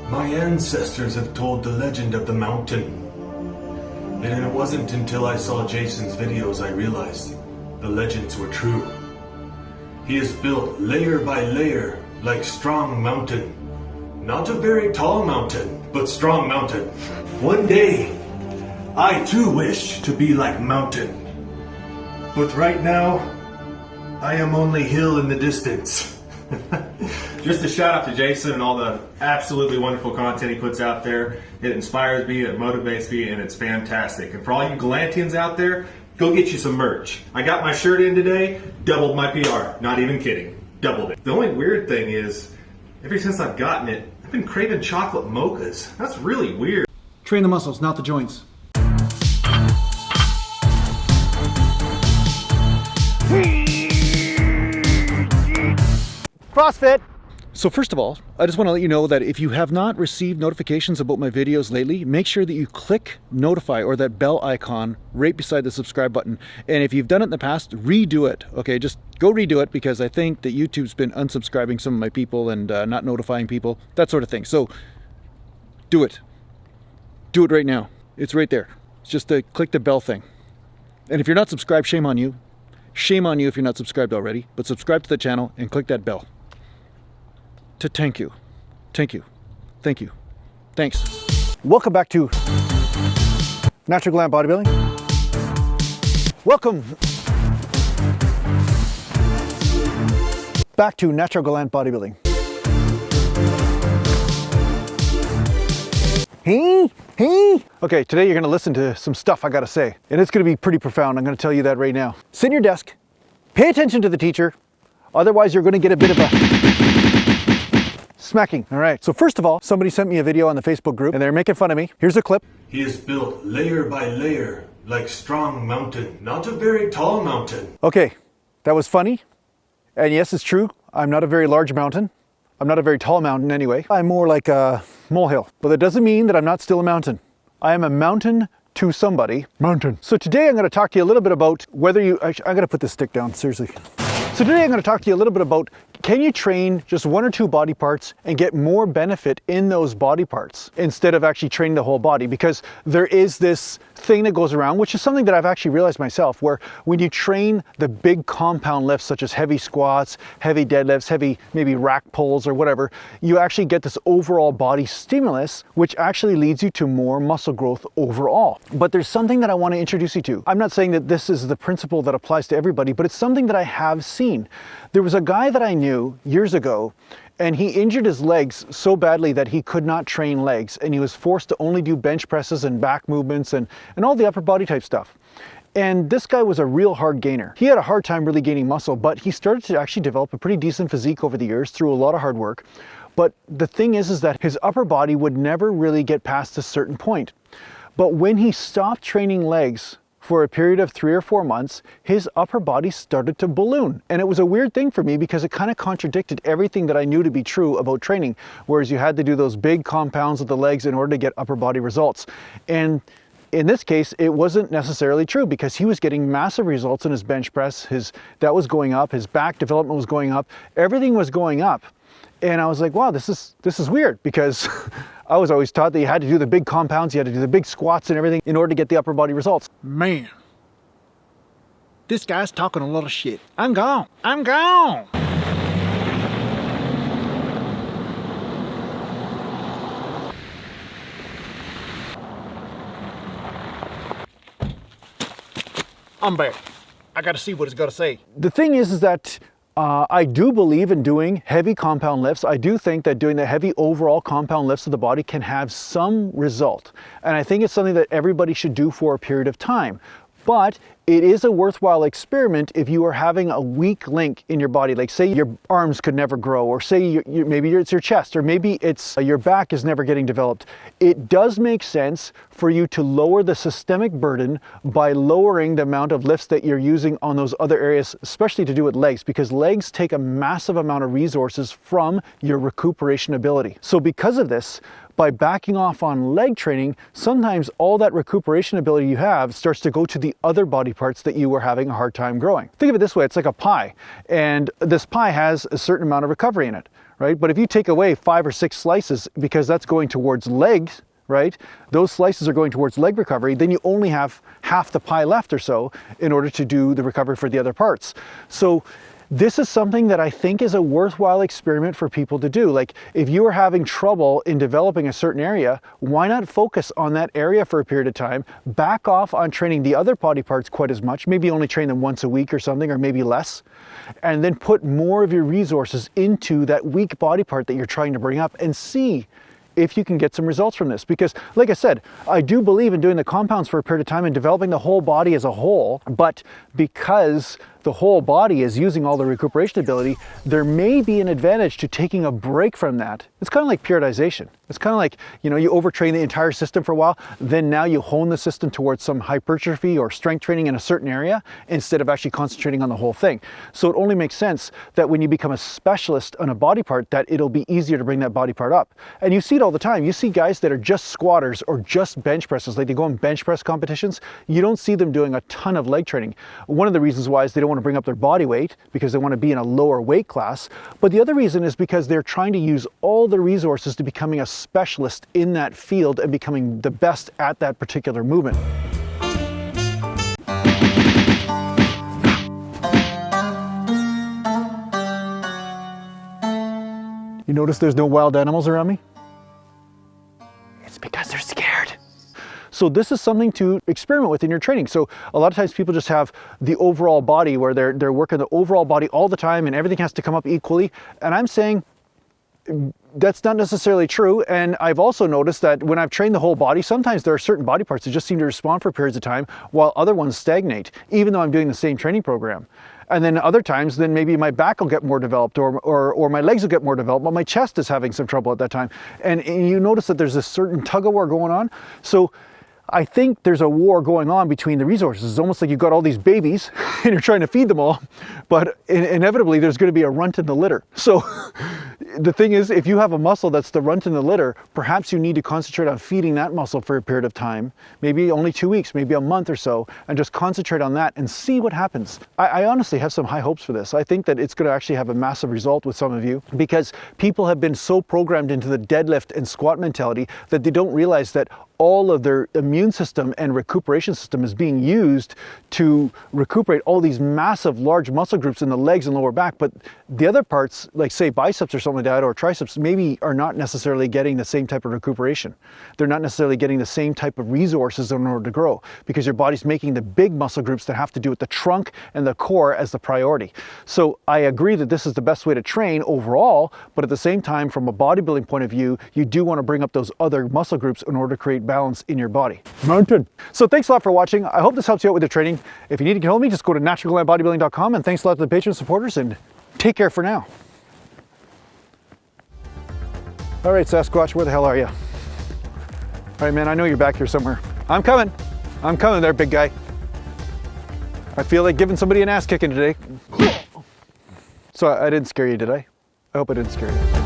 My ancestors have told the legend of the mountain. And it wasn't until I saw Jason's videos I realized the legends were true. He is built layer by layer like strong mountain. Not a very tall mountain, but strong mountain. One day, I too wish to be like mountain. But right now, I am only hill in the distance. Just a shout out to Jason and all the absolutely wonderful content he puts out there. It inspires me, it motivates me, and it's fantastic. And for all you Gallantians out there, go get you some merch. I got my shirt in today, doubled my PR. Not even kidding, doubled it. The only weird thing is, ever since I've gotten it, I've been craving chocolate mochas. That's really weird. Train the muscles, not the joints. CrossFit. So first of all, I just want to let you know that if you have not received notifications about my videos lately, make sure that you click notify or that bell icon right beside the subscribe button. And if you've done it in the past, redo it. Okay, just go redo it, because I think that YouTube's been unsubscribing some of my people and not notifying people, that sort of thing. So do it. Do it right now. It's right there. It's just to click the bell thing. And if you're not subscribed, shame on you. Shame on you if you're not subscribed already, but subscribe to the channel and click that bell. To thank you. Thank you. Thank you. Thanks. Welcome back to Natural Gallant Bodybuilding. Welcome back to Natural Gallant Bodybuilding. Hey. Okay, today you're gonna listen to some stuff I gotta say, and it's gonna be pretty profound. I'm gonna tell you that right now. Sit in your desk, pay attention to the teacher, otherwise you're gonna get a bit of a smacking. All right, so first of all, somebody sent me a video on the Facebook group and they're making fun of me. Here's a clip. He is built layer by layer like strong mountain. Not a very tall mountain. Okay, that was funny. And yes, it's true. I'm not a very large mountain. I'm not a very tall mountain anyway. I'm more like a molehill, but that doesn't mean that I'm not still a mountain. I am a mountain to somebody. Mountain. So today I'm going to talk to you a little bit about whether you, I got to put this stick down, seriously. So today I'm going to talk to you a little bit about, can you train just one or two body parts and get more benefit in those body parts instead of actually training the whole body? Because there is this thing that goes around, which is something that I've actually realized myself, where when you train the big compound lifts, such as heavy squats, heavy deadlifts, heavy maybe rack pulls or whatever, you actually get this overall body stimulus, which actually leads you to more muscle growth overall. But there's something that I want to introduce you to. I'm not saying that this is the principle that applies to everybody, but it's something that I have seen. There was a guy that I knew years ago, and he injured his legs so badly that he could not train legs, and he was forced to only do bench presses and back movements and all the upper body type stuff. And this guy was a real hard gainer. He had a hard time really gaining muscle, but he started to actually develop a pretty decent physique over the years through a lot of hard work. But the thing is that his upper body would never really get past a certain point. But when he stopped training legs for a period of 3 or 4 months, his upper body started to balloon. And it was a weird thing for me because it kind of contradicted everything that I knew to be true about training, whereas you had to do those big compounds of the legs in order to get upper body results. And in this case, it wasn't necessarily true because he was getting massive results in his bench press. That was going up, his back development was going up, everything was going up. And I was like, wow, this is weird, because I was always taught that you had to do the big compounds, you had to do the big squats and everything in order to get the upper body results. Man, this guy's talking a lot of shit. I'm gone. I'm gone. I'm back. I got to see what he's got to say. The thing is that I do believe in doing heavy compound lifts. I do think that doing the heavy overall compound lifts of the body can have some result. And I think it's something that everybody should do for a period of time. But it is a worthwhile experiment if you are having a weak link in your body. Like say your arms could never grow, or say maybe it's your chest, or maybe it's your back is never getting developed. It does make sense for you to lower the systemic burden by lowering the amount of lifts that you're using on those other areas, especially to do with legs, because legs take a massive amount of resources from your recuperation ability. So because of this, by backing off on leg training, sometimes all that recuperation ability you have starts to go to the other body parts that you were having a hard time growing. Think of it this way, it's like a pie, and this pie has a certain amount of recovery in it, right? But if you take away 5 or 6 slices, because that's going towards legs, right? Those slices are going towards leg recovery, then you only have half the pie left or so in order to do the recovery for the other parts. So this is something that I think is a worthwhile experiment for people to do. Like, if you are having trouble in developing a certain area, why not focus on that area for a period of time, back off on training the other body parts quite as much, maybe only train them once a week or something, or maybe less, and then put more of your resources into that weak body part that you're trying to bring up and see if you can get some results from this. Because like I said, I do believe in doing the compounds for a period of time and developing the whole body as a whole, but because the whole body is using all the recuperation ability, there may be an advantage to taking a break from that. It's kind of like periodization. It's kind of like, you know, you overtrain the entire system for a while, then now you hone the system towards some hypertrophy or strength training in a certain area instead of actually concentrating on the whole thing. So it only makes sense that when you become a specialist on a body part, that it'll be easier to bring that body part up. And you see it all the time. You see guys that are just squatters or just bench presses, like they go in bench press competitions. You don't see them doing a ton of leg training. One of the reasons why is they don't want to bring up their body weight because they want to be in a lower weight class. But the other reason is because they're trying to use all the resources to becoming a specialist in that field and becoming the best at that particular movement. You notice there's no wild animals around me? It's because they're scared. So this is something to experiment with in your training. So a lot of times people just have the overall body where they're working the overall body all the time and everything has to come up equally. And I'm saying that's not necessarily true. And I've also noticed that when I've trained the whole body, sometimes there are certain body parts that just seem to respond for periods of time while other ones stagnate, even though I'm doing the same training program. And then other times, then maybe my back will get more developed or my legs will get more developed, but my chest is having some trouble at that time. And you notice that there's a certain tug of war going on. So I think there's a war going on between the resources. It's almost like you've got all these babies and you're trying to feed them all, but inevitably there's going to be a runt in the litter. So the thing is, if you have a muscle that's the runt in the litter, perhaps you need to concentrate on feeding that muscle for a period of time, maybe only 2 weeks, maybe a month or so, and just concentrate on that and see what happens. I honestly have some high hopes for this. I think that it's going to actually have a massive result with some of you because people have been so programmed into the deadlift and squat mentality that they don't realize that all of their immune system and recuperation system is being used to recuperate all these massive large muscle groups in the legs and lower back, but the other parts, like say biceps or something like that, or triceps, maybe are not necessarily getting the same type of recuperation. They're not necessarily getting the same type of resources in order to grow because your body's making the big muscle groups that have to do with the trunk and the core as the priority. So I agree that this is the best way to train overall, but at the same time, from a bodybuilding point of view, you do want to bring up those other muscle groups in order to create balance in your body. Mountain. So thanks a lot for watching. I hope this helps you out with your training. If you need to get hold of me, just go to naturalgallantbodybuilding.com, and thanks a lot to the patron supporters, and take care for now. All right, Sasquatch, where the hell are you? All right, man, I know you're back here somewhere. I'm coming. I'm coming there, big guy. I feel like giving somebody an ass kicking today. So I didn't scare you, did I? I hope I didn't scare you.